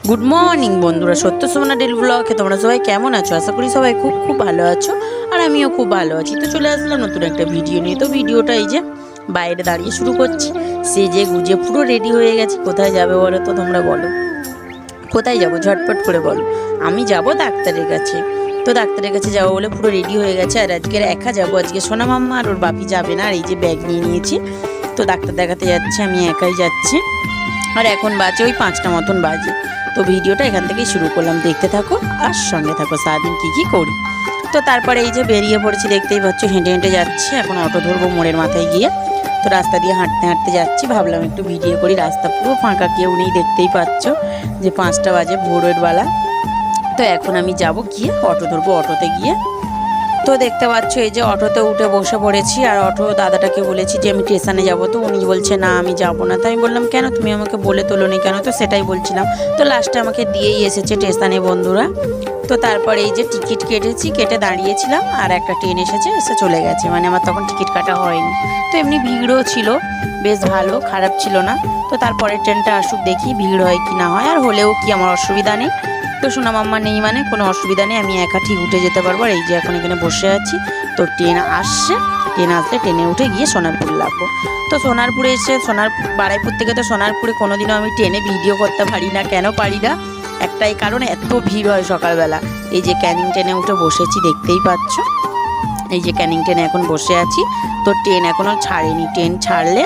Good morning বন্ধুরা, সত্য Sumana daily ব্লগে তোমরা সবাই কেমন আছো? আশা করি সবাই খুব খুব ভালো আছো, আর আমিও খুব ভালো আছি। তো চলে আসলাম নতুন একটা ভিডিও নিয়ে। তো ভিডিওটা এই যে বাইরে দাঁড়িয়ে শুরু করছি, সেজে গুজে পুরো রেডি হয়ে গেছি। কোথায় যাবে বলো তো? তোমরা বলো কোথায় যাবো, ঝটপট করে বলো। আমি যাব ডাক্তারের কাছে। তো ডাক্তারের কাছে যাবো বলে পুরো রেডি হয়ে গেছে। আর আজকের একা যাবো, আজকে সোনা মাম্মা আর ওর বাপি যাবে না। আর এই যে ব্যাগ নিয়ে নিয়েছি, তো ডাক্তার দেখাতে যাচ্ছে, আমি একাই যাচ্ছি। আর এখন বাজে ওই 5টা মতন বাজে। তো ভিডিওটা এখান থেকেই শুরু করলাম, দেখতে থাকো আর সঙ্গে থাকো সারাদিন কী কী করি। তো তারপরে এই যে বেরিয়ে পড়েছি, দেখতেই পাচ্ছ হেঁটে হেঁটে যাচ্ছি। এখন অটো ধরবো মোড়ের মাথায় গিয়ে। তো রাস্তা দিয়ে হাঁটতে হাঁটতে যাচ্ছি, ভাবলাম একটু ভিডিও করি। রাস্তা পুরো ফাঁকা, কেউ নেই, দেখতেই পাচ্ছ যে 5টা বাজে, ভোরের বেলা। তো এখন আমি যাব গিয়ে অটো ধরবো, অটোতে গিয়ে। তো দেখতে পাচ্ছ এই যে অটোতে উঠে বসে পড়েছি। আর অটো দাদাটাকে বলেছি যে আমি স্টেশনে যাব। তো উনি বলছে না আমি যাব না। তাই আমি বললাম কেন, তুমি আমাকে বলে তোলোনি কেন? তো সেটাই বলছিলাম। তো লাস্টে আমাকে দিয়েই এসেছে স্টেশনে বন্ধুরা। তো তারপরে এই যে টিকিট কেটেছি, কেটে দাঁড়িয়েছিলাম। আর একটা ট্রেন এসে চলে গেছে, মানে আমার তখন টিকিট কাটা হয়নি। তো এমনি ভিড়ও ছিল, বেশ ভালো, খারাপ ছিল না। তো তারপরে ট্রেনটা আসুক, দেখি ভিড় হয় কি না হয়। আর হলেও কি আমার অসুবিধা নেই। তো সোনা মাম্মা নেই মানে কোনো অসুবিধা নেই, আমি একা ঠিক উঠে যেতে পারবো। আর এই যে এখন এখানে বসে আছি। তো ট্রেন আসছে, ট্রেন আসলে ট্রেনে উঠে গিয়ে সোনারপুর লাগবো। তো সোনারপুরে এসে বারাইপুর থেকে তো সোনারপুরে কোনোদিনও আমি ট্রেনে ভিডিও করতে পারি না। কেন পারি না? একটাই কারণ, এত ভিড় হয় সকালবেলা। এই যে ক্যানিং ট্রেনে উঠে বসেছি, দেখতেই পাচ্ছ। এই যে ক্যানিং ট্রেনে এখন বসে আছি। তো ট্রেন এখনও ছাড়েনি, ট্রেন ছাড়লে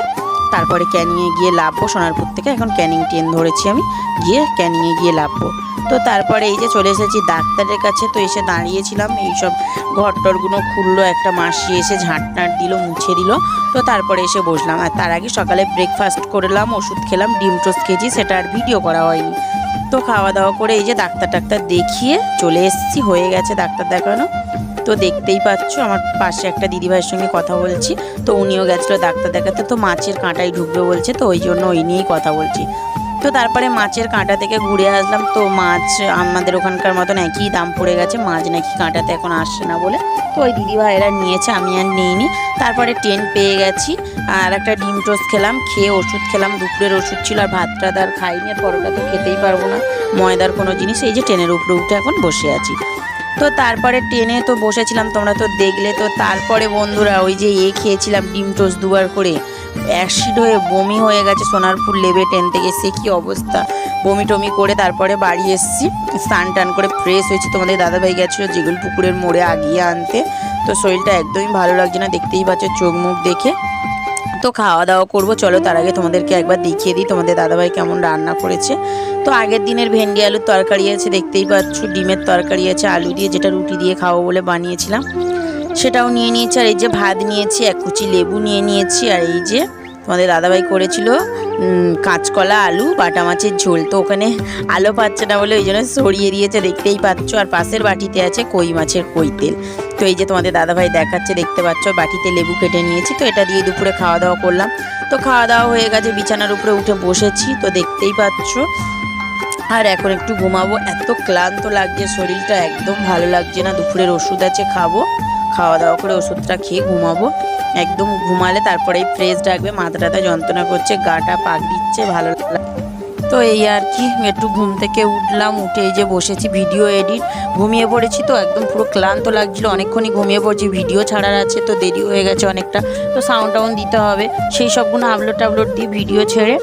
তারপরে ক্যানিংয়ে গিয়ে লাভবো। সোনারপুর থেকে এখন ক্যানিং ট্রেন ধরেছি আমি, গিয়ে ক্যানিংয়ে গিয়ে লাভবো। তো তারপরে এই যে চলে এসেছি ডাক্তারের কাছে। তো এসে দাঁড়িয়েছিলাম, এইসব ঘরটরগুলো খুললো, একটা মাসি এসে ঝাঁটনাট দিল, মুছে দিল। তো তারপরে এসে বসলাম। আর তার আগে সকালে ব্রেকফাস্ট করলাম, ওষুধ খেলাম, ডিম টোস্ট খেয়েছি, সেটা আর ভিডিও করা হয়নি। তো খাওয়া দাওয়া করে এই যে ডাক্তার দেখিয়ে চলে এসেছি, হয়ে গেছে ডাক্তার দেখানো। তো দেখতেই পাচ্ছ আমার পাশে একটা দিদিভাইয়ের সঙ্গে কথা বলছি। তো উনিও গেছিলো ডাক্তার দেখাতে। তো মাছের কাঁটাই ঢুকবে বলছে, তো ওই জন্য ওই নিয়েই কথা বলছি। তো তারপরে মাছের কাঁটা থেকে ঘুরে আসলাম। তো মাছ আমাদের ওখানকার মতন একই দাম পড়ে গেছে, মাছ নাকি কাঁটাতে এখন আসছে না বলে। তো ওই দিদিভাইয়েরা নিয়েছে, আমি আর নিইনি। তারপরে ট্রেন পেয়ে গেছি। আর একটা ডিম টোস্ট খেলাম, খেয়ে ওষুধ খেলাম, দুপুরের ওষুধ ছিল। আর ভাতটা আর খাইনি, আর পরোটা তো খেতেই পারবো না, ময়দার কোনো জিনিস। এই যে ট্রেনের উপরে উঠে এখন বসে আছি। তো তারপরে ট্রেনে তো বসেছিলাম, তোমরা তো দেখলে। তো তারপরে বন্ধুরা ওই যে খেয়েছিলাম ডিম টোস্ট দুবার করে, অ্যাসিড হয়ে বমি হয়ে গেছে। সোনারপুর লেবে ট্রেন থেকে, সে কী অবস্থা, বমি টমি করে তারপরে বাড়ি এসেছি। স্নান টান করে ফ্রেশ হয়েছি। তোমাদের দাদাভাই গেছিলো যেগুলো পুকুরের মোড়ে আগিয়ে আনতে। তো শরীরটা একদমই ভালো লাগছে না, দেখতেই পাচ্ছ চোখ মুখ দেখে। তো খাওয়া দাওয়া করবো, চলো তার আগে তোমাদেরকে একবার দেখিয়ে দিই তোমাদের দাদাভাই কেমন রান্না করেছে। তো আগের দিনের ভেন্ডি আলুর তরকারি আছে, দেখতেই পাচ্ছ। ডিমের তরকারি আছে আলু দিয়ে, যেটা রুটি দিয়ে খাবো বলে বানিয়েছিলাম, সেটাও নিয়ে নিয়েছি। আর এই যে ভাত নিয়েছি, এক কুচি লেবু নিয়ে নিয়েছি। আর এই যে তোমাদের দাদাভাই করেছিল কাঁচকলা আলু বাটা মাছের ঝোল। তো ওখানে আলো পাচ্ছে না বলে ওই জন্য সরিয়ে দিয়েছে, দেখতেই পাচ্ছ। আর পাশের বাটিতে আছে কই মাছের কই তেল। তো এই যে তোমাদের দাদাভাই দেখাচ্ছে, দেখতে পাচ্ছ। বাটিতে লেবু কেটে নিয়েছি। তো এটা দিয়ে দুপুরে খাওয়া দাওয়া করলাম। তো খাওয়া দাওয়া হয়ে গেছে, বিছানার উপরে উঠে বসেছি। তো দেখতেই পাচ্ছ। আর এখন একটু ঘুমাবো, এত ক্লান্ত লাগছে, শরীরটা একদম ভালো লাগছে না। দুপুরের ওষুধ আছে, খাবো, খাওয়া দাওয়া করে ওষুধটা খেয়ে ঘুমাবো। একদম ঘুমালে তারপরেই ফ্রেশ ডাকবে। মাথাটা যন্ত্রণা করছে, গাটা পাক দিচ্ছে, ভালো লাগে। তো এই আর কি, একটু ঘুম থেকে উঠলাম, উঠে এই যে বসেছি ভিডিও এডিট। ঘুমিয়ে পড়েছি, তো একদম পুরো ক্লান্ত লাগছিলো, অনেকক্ষণই ঘুমিয়ে পড়ছি। ভিডিও ছাড়ার আছে, তো দেরি হয়ে গেছে অনেকটা। তো সাউন্ড টাউন্ড দিতে হবে, সেই সবগুলো আপলোড দিয়ে ভিডিও ছেড়ে।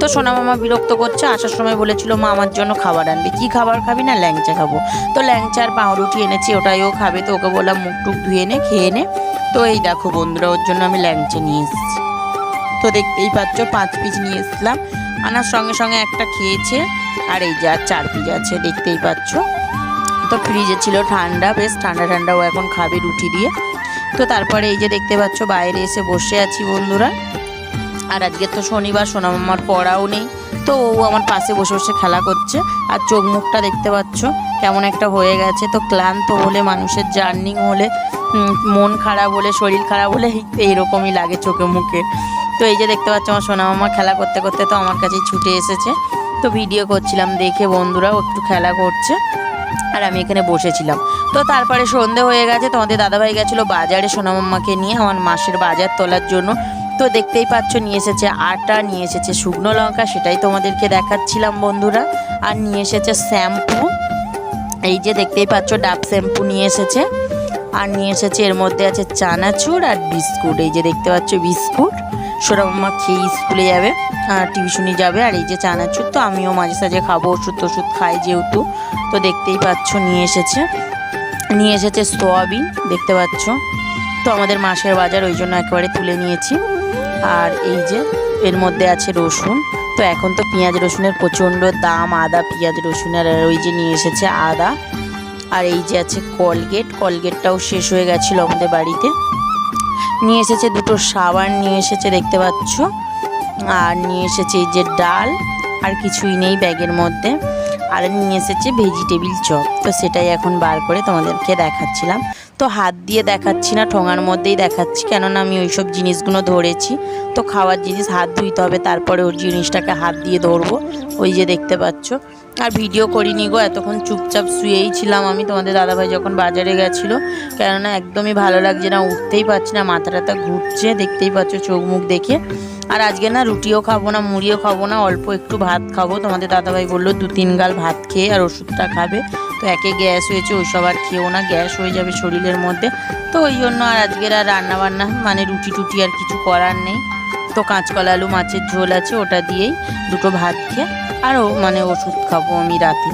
তো সোনা মামা বিরক্ত করছে, আসার সময় বলেছিল মা আমার জন্য খাবার আনবে। কি খাবার খাবি? না ল্যাংচা খাবো। তো ল্যাংচা আর পাউরুটি এনেছি, ওটাইও খাবে। তো ওকে বললাম মুখ টুক ধুয়ে নে, খেয়ে নে। তো এই দেখো বন্ধুরা, ওর জন্য আমি ল্যাংচা নিয়ে এসেছি। তো দেখতেই পাচ্ছ 5 পিস নিয়ে এসেছিলাম, আনার সঙ্গে সঙ্গে একটা খেয়েছে। আর এই যে আর 4 পিস আছে, দেখতেই পাচ্ছ। তো ফ্রিজে ছিল ঠান্ডা, বেশ ঠান্ডা ঠান্ডা, ও এখন খাবে রুটি দিয়ে। তো তারপরে এই যে দেখতে পাচ্ছ বাইরে এসে বসে আছি বন্ধুরা। আর আজকে তো শনিবার, সোনা মামার পড়াও নেই। তো ও আমার পাশে বসে বসে খেলা করছে। আর চোখ মুখটা দেখতে পাচ্ছ কেমন একটা হয়ে গেছে। তো ক্লান্ত হলে, মানুষের জার্নি হলে, মন খারাপ হলে, শরীর খারাপ হলে এইরকমই লাগে চোখে মুখে। তো এই যে দেখতে পাচ্ছ আমার সোনা মামা খেলা করতে করতে তো আমার কাছেই ছুটে এসেছে। তো ভিডিও করছিলাম দেখে বন্ধুরাও একটু খেলা করছে, আর আমি এখানে বসেছিলাম। তো তারপরে সন্ধে হয়ে গেছে, তোমাদের দাদাভাই গেছিলো বাজারে সোনা মাম্মাকে নিয়ে, আমার মাসের বাজার তোলার জন্য। তো দেখতেই পাচ্ছ নিয়ে এসেছে আটা, নিয়ে এসেছে শুকনো লঙ্কা, সেটাই তোমাদেরকে দেখাচ্ছিলাম বন্ধুরা। আর নিয়ে এসেছে শ্যাম্পু, এই যে দেখতেই পাচ্ছ ডাব শ্যাম্পু নিয়ে এসেছে। আর নিয়ে এসেছে এর মধ্যে আছে চানাচুর আর বিস্কুট, এই যে দেখতে পাচ্ছ বিস্কুট। সোনামাম্মা খেয়ে স্কুলে যাবে আর টিউশনি যাবে। আর এই যে চানাচুর তো আমিও মাঝে সাঝে খাবো, ওষুধ খাই যেহেতু। তো দেখতেই পাচ্ছ নিয়ে এসেছে সোয়াবিন, দেখতে পাচ্ছ। তো আমাদের মাসের বাজার, ওই জন্য একেবারে তুলে নিয়েছি। আর এই যে এর মধ্যে আছে রসুন, তো এখন তো পেঁয়াজ রসুনের প্রচণ্ড দাম, আদা পেঁয়াজ রসুনের। আর ওই যে নিয়ে এসেছে আদা। আর এই যে আছে কলগেটটাও শেষ হয়ে গেছিলো আমাদের বাড়িতে। নিয়ে এসেছে দুটো সাবান নিয়ে এসেছে, দেখতে পাচ্ছ। আর নিয়ে এসেছে এই যে ডাল, আর কিছুই নেই ব্যাগের মধ্যে। আর নিয়ে এসেছে ভেজিটেবিল চপ, তো সেটাই এখন বার করে তোমাদেরকে দেখাচ্ছিলাম। তো হাত দিয়ে দেখাচ্ছি না, ঠোঙার মধ্যেই দেখাচ্ছি, কেননা আমি ওইসব জিনিসগুলো ধরেছি। তো খাওয়ার জিনিস হাত ধুইতে হবে, তারপরে ওর জিনিসটাকে হাত দিয়ে ধরবো, ওই যে দেখতে পাচ্ছ। আর ভিডিও করিনি গো, এতক্ষণ চুপচাপ শুয়েই ছিলাম আমি। তোমাদের দাদাভাই যখন বাজারে গেছিলো, কেননা একদমই ভালো লাগছে না, উঠতেই পারছি না, মাথা টাথা ঘুরছে, দেখতেই পাচ্ছ চোখ মুখ দেখে। আর আজকে না রুটিও খাবো না, মুড়িও খাবো না, অল্প একটু ভাত খাবো। তোমাদের দাদাভাই বললো 2-3 গাল ভাত খেয়ে আর ওষুধটা খাবে। তো একে গ্যাস হয়েছে, ওইসব আর খেয়েও না, গ্যাস হয়ে যাবে শরীরের মধ্যে। তো ওই জন্য আর আজকের আর রান্নাবান্না মানে রুটি টুটি আর কিছু করার নেই। তো কাঁচকলা আলু মাছের ঝোল আছে, ওটা দিয়েই দুটো ভাত খেয়ে আরও মানে ওষুধ খাবো আমি রাতে।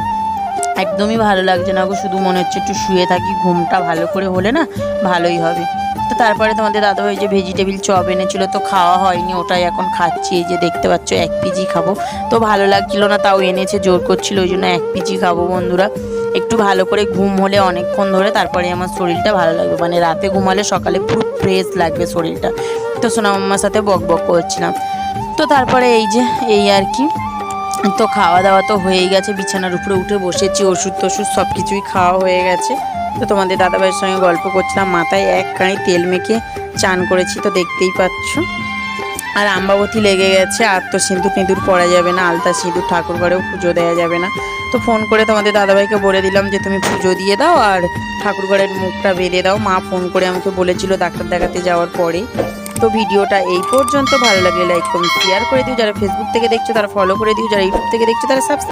একদমই ভালো লাগছে না গো, শুধু মনে হচ্ছে একটু শুয়ে থাকি, ঘুমটা ভালো করে হলে না ভালোই হবে। তো তারপরে তোমাদের দাদাভাই যে ভেজিটেবিল চপ এনেছিলো, তো খাওয়া হয়নি, ওটাই এখন খাচ্ছি। এই যে দেখতে পাচ্ছ 1 পিজি খাবো। তো ভালো লাগছিলো না, তাও এনেছে, জোর করছিল, ওই জন্য 1 পিজি খাবো বন্ধুরা। একটু ভালো করে ঘুম হলে অনেকক্ষণ ধরে, তারপরে আমার শরীরটা ভালো লাগবে, মানে রাতে ঘুমালে সকালে পুরো ফ্রেশ লাগবে শরীরটা। তো সোনামাম্মার সাথে বক করছিলাম। তো তারপরে এই আর কি, তো খাওয়া দাওয়া তো হয়েই গেছে, বিছানার উপরে উঠে বসেছি, ওষুধ টষুধ সব কিছুই খাওয়া হয়ে গেছে। তো তোমাদের দাদাভাইয়ের সঙ্গে গল্প করছিলাম, মাথায় 1 কাঁড়ি তেল মেখে চান করেছি, তো দেখতেই পাচ্ছ। আর আমবাবতী লেগে গেছে, আর তো সিঁদুর পরা যাবে না, আলতা সিঁদুর, ঠাকুর ঘরেও পুজো দেওয়া যাবে না। তো ফোন করে তোমাদের দাদাভাইকে বলে দিলাম যে তুমি পুজো দিয়ে দাও আর ঠাকুর ঘরের মুখটা বেঁধে দাও। মা ফোন করে আমাকে বলেছিল ডাক্তার দেখাতে যাওয়ার পরে। তো ভিডিওটা এই পর্যন্ত, ভালো লাগলে লাইক কমেন্ট শেয়ার করে দিও। যারা ফেসবুক থেকে দেখছো তারা ফলো করে দিও, যারা ইউটিউব থেকে দেখছো তারা সাবস্ক্রাইব